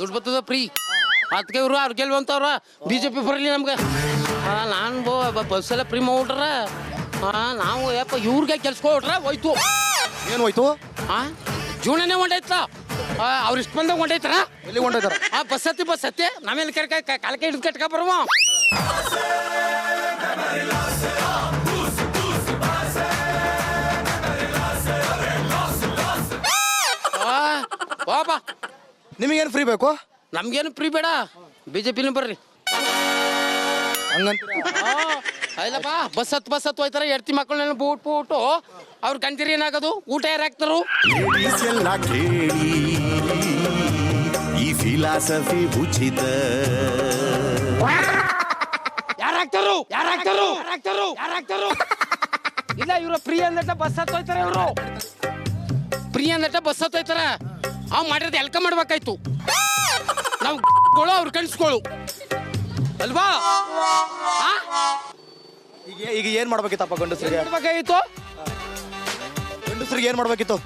ದುಡ್ಡು ಬರ್ತದ ಫ್ರೀ ಅದಕ್ಕೆ ಇವರು ಅವ್ರು ಗೆಲ್ವಂತವ್ರ BJP ಬರಲಿ ನಮ್ಗೆ ನಾನು ಬಸ್ಸೆಲ್ಲ ಫ್ರೀ ಮಾಡ್ಬಿಟ್ರ ನಾವು ಯಪ್ಪ ಇವ್ರಿಗೆ ಕೆಲ್ಸ್ಕೊಟ್ರ ಹೋಯ್ತು. ಏನು ಹೋಯ್ತು? ಜೀವನನೇ ಹೊಂಟೈತ ಅವ್ರು ಇಷ್ಟು ಬಂದಾಗ ಹೊಂಟೈತಾರ. ಎಲ್ಲಿ ಹೊಂಟೋಯ್ತಾರ? ಬಸ್ ಹತ್ತಿ ನಾವೇನು ಕಾಲಕ್ಕೆ ಹಿಡಿದು ಕಟ್ಕ ಬರುವ ಬಾಬಾ. ನಿಮಗೇನು ಫ್ರೀ ಬೇಕು? ನಮ್ಗೇನು ಫ್ರೀ ಬೇಡ, BJP ಬರ್ರಿ. ಹಂಗಂತೀರ? ಇಲ್ಲಪ್ಪ ಬಸ್ ಹತ್ತು ಹೋಯ್ತಾರ. ಎಡ್ತಿ ಮಕ್ಕಳನ್ನ ಬೂಟು ಅವ್ರ ಕಂತೀರಿ ಏನಾಗೋದು? ಊಟ ಯಾರು ಹಾಕ್ತಾರು? ಈ ಫಿಲಾಸಫಿ ಉಚಿತ. ಯಾರಾಗ್ತಾರು? ಇಲ್ಲ ಇವ್ರು ಫ್ರೀ ಅಂದಟ ಬಸ್ ಹತ್ತು ಹೋಯ್ತಾರ. ಇವರು ಫ್ರೀ ಅಂದಟ ಬಸ್ ಹತ್ತು ಹೋಯ್ತಾರ. ಅವ್ ಮಾಡಿರೋದು ಎಲ್ಕ ಮಾಡ್ಬೇಕಾಯ್ತು. ನಾವು ಅವ್ರು ಕಳಿಸ್ಕೊಳ್ಳು ಅಲ್ವಾ? ಈಗ ಏನ್ ಮಾಡ್ಬೇಕಿತ್ತಪ್ಪ ಗಂಡಸ್ರಿಗೆ? ಬೇಕಾಗಿತ್ತು ಗಂಡಸ್ರಿಗೆ ಏನ್ ಮಾಡ್ಬೇಕಿತ್ತು?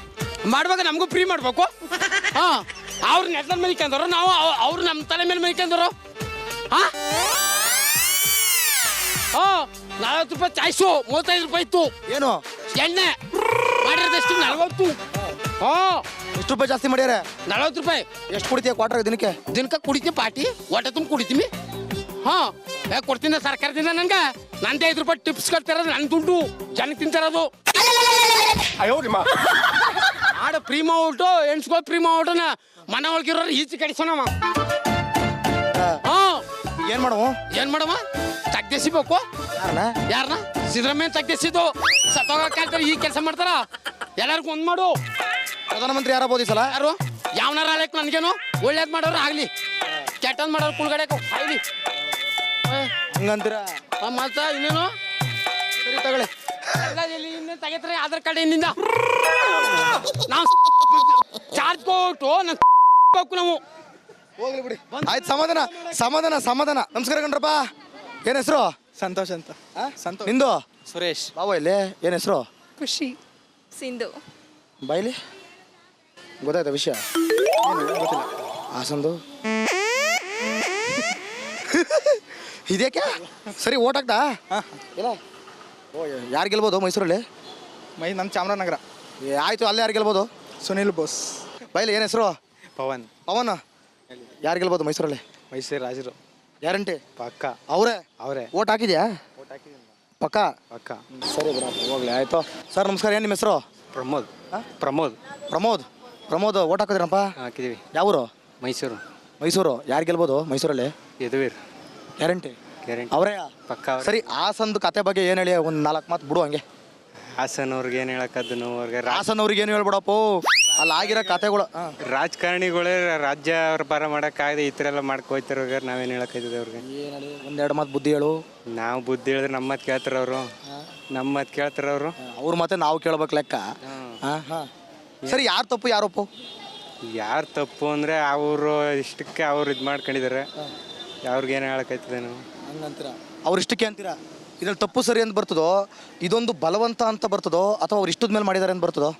ಮಾಡುವಾಗ ನಮಗೂ ಫ್ರೀ ಮಾಡ್ಬೇಕು. ಅವ್ರ ನೆಟ್ಲ ಮನಿಕಂದ್ರು, ನಾವು ಅವ್ರು ನಮ್ಮ ತಲೆ ಮೇಲೆ ಮನಿಕಂದ್ರು. 40 ರೂಪಾಯಿ ಚಾಯ್ಸು, 35 ರೂಪಾಯಿ ಇತ್ತು. ಏನು ಎಣ್ಣೆ ಮಾಡಿರೋದಷ್ಟು 40. ಎಷ್ಟು ರೂಪಾಯಿ ಜಾಸ್ತಿ ಮಾಡ್ಯಾರ? 40 ರೂಪಾಯಿ. ಎಷ್ಟು ಕುಡಿತೀಯ ಕ್ವಾರ್ಟರ್ ದಿನಕ್ಕೆ ಕುಡಿತೀವಿ ಪಾಟಿ, ಹೊಟ್ಟೆ ತುಂಬ ಕುಡಿತೀವಿ. ಕೊಡ್ತೀನಿ ಸರ್ಕಾರದಿಂದ. ನಂಗೆ ನಂದೇ 5 ರೂಪಾಯಿ ಟಿಪ್ಸ್ ಕೊಡ್ತಿರೋದು, ನನ್ನ ದುಡ್ಡು ಜನಕ್ಕೆ ತಿಂತಿರೋದು. ಆಡ ಫ್ರೀ ಮಾಡ್ಬಿಟ್ಟು ಎಣ್ಸ್ಕೊ ಫ್ರೀ ಮಾಡ್ಬಿಟ್ಟನ ಮನೆ ಒಳಗಿರೋರು ಈಚೆ ಕಡಿಸೋಣವ. ಏನ್ ಮಾಡವ? ತಗ್ಗಿಸಿಬೇಕು. ಯಾರನ್ನ? ಸಿದ್ದರಾಮಯ್ಯ ತಗ್ಗಿಸಿದ್ದು. ಸತ್ತೋಗಕ್ಕಾಗ್ತಾರೆ ಈ ಕೆಲಸ ಮಾಡ್ತಾರ. ಎಲ್ಲರಿಗೂ ಒಂದ್ ಮಾಡು. ಪ್ರಧಾನಮಂತ್ರಿ ಯಾರಾಗ್ಬೋದು ಈ ಸಲ? ಯಾರು? ಯಾವನಾರ ಆಲಕ್ ನನ್ಗೇನು? ಒಳ್ಳೇದ್ ಮಾಡೋರು ಆಗ್ಲಿ, ಕೆಟ್ಟದ್ ಮಾಡೋರು ಕುಳ್ಗಡೆ ಆಗ್ಲಿ. ಹಂಗಂತೀರ? ಮತ್ತ ಇನ್ನೇನು? ಸರಿ ತಗೊಳ್ಳಿ. ಇನ್ನೇನು ತೆಗಿತಾರೆ ಆಧಾರ್ ಕಾರ್ಡ್ ಏನಿಂದ ನಾವು ಚಾರ್ಜ್ ಕೊಟ್ಟು ನಾವು ಹೋಗ್ಲಿ ಬಿಡಿ. ಆಯ್ತು, ಸಮಾಧಾನ. ನಮಸ್ಕಾರ ಗಂಡ್ರಪ್ಪ. ಏನ್ ಹೆಸರು? ಸಂತೋಷ್ ಅಂತ. ಸಂತೋಷ್. ನಿಂದು? ಸುರೇಶ್. ಬಾವ ಇಲ್ಲಿ ಏನ್ ಹೆಸರು? ಖುಷಿ. ಸಿಂಧು. ಬಾಯ್ಲಿ ಗೊತ್ತಾಯ್ತಾ ವಿಷಯ? ಗೊತ್ತಿಲ್ಲ. ಹಾಸಂದು ಇದೇಕೆ? ಸರಿ ಓಟ್ ಹಾಕ್ತಾ? ಇಲ್ಲ. ಯಾರು ಗೆಲ್ಬೋದು ಮೈಸೂರಲ್ಲಿ? ನಮ್ಮ ಚಾಮರಾಜನಗರ. ಆಯ್ತು, ಅಲ್ಲೇ ಯಾರು ಗೆಲ್ಬೋದು? ಸುನಿಲ್ ಬೋಸ್. ಬಾಯ್ಲಿ ಏನ್ ಹೆಸರು? ಪವನ್. ಯಾರು ಗೆಲ್ಬೋದು ಮೈಸೂರಲ್ಲಿ? ಮೈಸೂರು ರಾಜರು. ಗ್ಯಾರಂಟಿ? ಪಕ್ಕ. ಅವರೇ ಓಟ್ ಹಾಕಿದ್ಯಾ? ಪಕ್ಕ. ಸರಿ ಬಿಡ, ಹೋಗ್ಲಿ. ಆಯ್ತು ಸರ್, ನಮಸ್ಕಾರ. ಏನು ನಿಮ್ಮ ಹೆಸರು? ಪ್ರಮೋದ್ ಓಟ್ ಹಾಕಿದ್ರಪ್ಪ? ಹಾಕಿದೀವಿ. ಯಾವೂರು? ಮೈಸೂರು. ಯಾರು ಗೆಲ್ಬೋದು ಮೈಸೂರಲ್ಲಿ? ಯದುವೀರ್. ಗ್ಯಾರಂಟಿ? ಅವರೇ ಪಕ್ಕ. ಸರಿ, ಹಾಸನದ ಕತೆ ಬಗ್ಗೆ ಏನು ಹೇಳಿ, ಒಂದು 4 ಮಾತು ಬಿಡು ಹಂಗೆ. ಹಾಸನ್ ಅವ್ರಿಗೆ ಏನು ಹೇಳಕ್ಕದ್ದು? ಹಾಸನ್ ಅವ್ರಿಗೆ ಏನು ಹೇಳ್ಬಿಡಪ್ಪ, ಅಲ್ಲಿ ಆಗಿರೋ ಕತೆಗಳು. ರಾಜಕಾರಣಿಗಳೇ ರಾಜ್ಯ ಅವ್ರ ಪರ ಮಾಡೋಕ್ಕಾಗದೆ ಈ ಥರ ಎಲ್ಲ ಮಾಡ್ಕೋಯ್ತಾರ. ನಾವೇನು ಹೇಳಕ್ಕಾಯ್ತದೆ ಅವ್ರಿಗೆ? ಒಂದೆರಡು ಮಾತು ಬುದ್ಧಿ ಹೇಳು. ನಾವು ಬುದ್ಧಿ ಹೇಳಿದ್ರೆ ನಮ್ಮ ಮಾತು ಕೇಳ್ತಾರ ಅವರು. ಅವ್ರ ಮತ್ತೆ ನಾವು ಕೇಳ್ಬೇಕು ಲೆಕ್ಕ. ಸರಿ, ಯಾರು ತಪ್ಪು ಯಾರು ಒಪ್ಪು? ಯಾರು ತಪ್ಪು ಅಂದರೆ ಅವರು ಇಷ್ಟಕ್ಕೆ ಅವ್ರು ಇದು ಮಾಡ್ಕೊಂಡಿದ್ದಾರೆ. ಅವ್ರಿಗೇನು ಹೇಳಕ್ಕಾಯ್ತದೆ ನಾವು? ಹಂಗಂತೀರ? ಅವ್ರು ಇಷ್ಟಕ್ಕೆ ಅಂತೀರಾ? ಇದ್ರಲ್ಲಿ ತಪ್ಪು ಸರಿ ಅಂತ ಬರ್ತದೋ, ಇದೊಂದು ಬಲವಂತ ಅಂತ ಬರ್ತದೋ, ಅಥವಾ ಅವ್ರು ಇಷ್ಟದ ಮೇಲೆ ಮಾಡಿದ್ದಾರೆ ಅಂತ ಬರ್ತದೋ?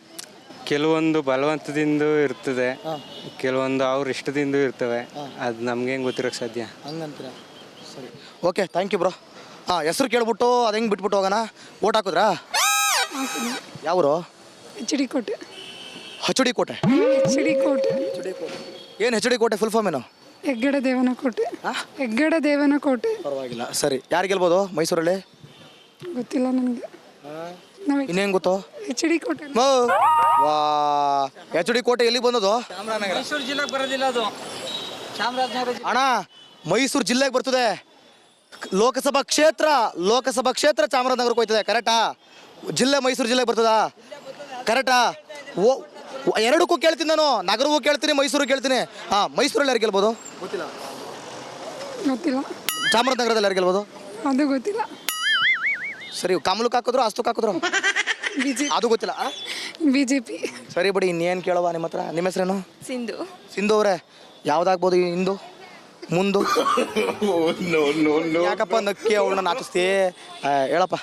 ಕೆಲವೊಂದು ಬಲವಂತದಿಂದ ಇರ್ತದೆ, ಕೆಲವೊಂದು ಅವ್ರ ಇಷ್ಟದಿಂದ ಇರ್ತವೆ. ಅದು ನಮ್ಗೆ ಹೆಂಗೆ ಗೊತ್ತಿರೋಕ್ಕೆ ಸಾಧ್ಯ? ಹಂಗಂತೀರ? ಸರಿ, ಓಕೆ, ಥ್ಯಾಂಕ್ ಯು ಬ್ರೋ. ಹೆಸರು ಕೇಳ್ಬಿಟ್ಟು ಅದು ಹೆಂಗೆ ಬಿಟ್ಬಿಟ್ಟು ಹೋಗೋಣ. ಓಟ್ ಹಾಕಿದ್ರಾ? ಯಾವರು? HD ಕೋಟೆ. HD ಕೋಟೆ? ಏನು HD ಕೋಟೆ ಫುಲ್ ಫಾರ್ಮ್ ಏನು? ಹೆಗ್ಗಡ ದೇವನ ಕೋಟೆ. ಪರವಾಗಿಲ್ಲ. ಸರಿ, ಯಾರು ಗೆಲ್ಬೋದು ಮೈಸೂರಲ್ಲಿ? ಗೊತ್ತಿಲ್ಲ ನನಗೆ. ಇನ್ನೇನು ಗೊತ್ತು? HD ಕೋಟೆ. ವಾ, HD ಕೋಟೆ ಎಲ್ಲಿ ಬಂದದು? ಮೈಸೂರು ಜಿಲ್ಲೆಗೆ ಬರೋದಿಲ್ಲ ಅದು. ಅಣ್ಣ, ಮೈಸೂರು ಜಿಲ್ಲೆಗೆ ಬರ್ತದೆ. ಲೋಕಸಭಾ ಕ್ಷೇತ್ರ ಚಾಮರಾಜನಗರಕ್ಕೆ ಹೋಯ್ತದೆ. ಕರೆಕ್ಟಾ? ಜಿಲ್ಲೆ ಮೈಸೂರು ಜಿಲ್ಲೆಗೆ ಬರ್ತದಾ? ಕರೆಕ್ಟಾ? ಎರಡಕ್ಕೂ ಕೇಳ್ತೀನಿ ನಾನು. ನಗರವೂ ಕೇಳ್ತೀನಿ, ಮೈಸೂರು ಕೇಳ್ತೀನಿ. ಮೈಸೂರಲ್ಲಿ ಯಾರು ಗೆಲ್ಬೋದು? ಗೊತ್ತಿಲ್ಲ. ಚಾಮರಾಜನಗರದಲ್ಲಿ ಯಾರು ಗೆಲ್ಬೋದು? ಅದು ಗೊತ್ತಿಲ್ಲ. ಸರಿ, ಕಮಲಕ್ಕೆ ಹಾಕಿದ್ರು ಅಸ್ತಕ್ಕೆ ಹಾಕಿದ್ರು? ಅದು ಗೊತ್ತಿಲ್ಲ. BJP. ಸರಿ ಬಿಡಿ, ಇನ್ನೇನು ಕೇಳುವ ನಿಮ್ಮ ಹತ್ರ. ನಿಮ್ಮ ಹೆಸರೇನು? ಸಿಂಧು ಅವರೇ, ಯಾವ್ದಾಗ್ಬೋದು? ಹಿಂದು ಮುಂದು? ಯಾಕಪ್ಪ ನಕ್ಕಿ ಅವಳನ್ನ ನಾಚಿಸ್ತೀ? ಹೇಳಪ್ಪ.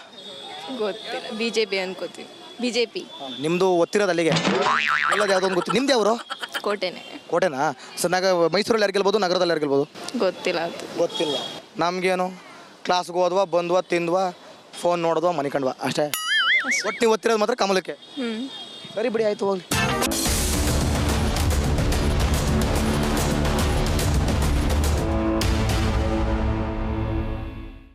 ಗೊತ್ತಿಲ್ಲ. BJP ಅನ್ಕೋತೀವಿ. BJP. ನಿಮ್ಮದು ಒತ್ತಿರೋದು ಅಲ್ಲಿಗೆ ಎಲ್ಲದು ಯಾವುದೋ ಒಂದು ಗೊತ್ತು. ನಿಮ್ದು ಯಾವರು? ಕೋಟೆನೆ. ಕೋಟೆನಾ? ಸರ್ ಮೈಸೂರಲ್ಲಿ ಯಾರು ಗೆಲ್ಬೋದು, ನಗರದಲ್ಲಿ ಯಾರು ಗೆಲ್ಬೋದು? ಗೊತ್ತಿಲ್ಲ ಅದು. ಗೊತ್ತಿಲ್ಲ. ನಮಗೇನು ಕ್ಲಾಸ್ಗೆ ಹೋದ್ವಾ, ಬಂದ್ವಾ, ತಿಂದ್ವಾ, ಫೋನ್ ನೋಡಿದ್ವಾ, ಮನಿಕಂಡ್ವಾ ಅಷ್ಟೇ. ಒಟ್ಟು ನೀವು ಒತ್ತಿರೋದು ಮಾತ್ರ ಕಮಲಕ್ಕೆ. ಸರಿ ಬಿಡಿ, ಆಯಿತು, ಹೋಗ್ಲಿ.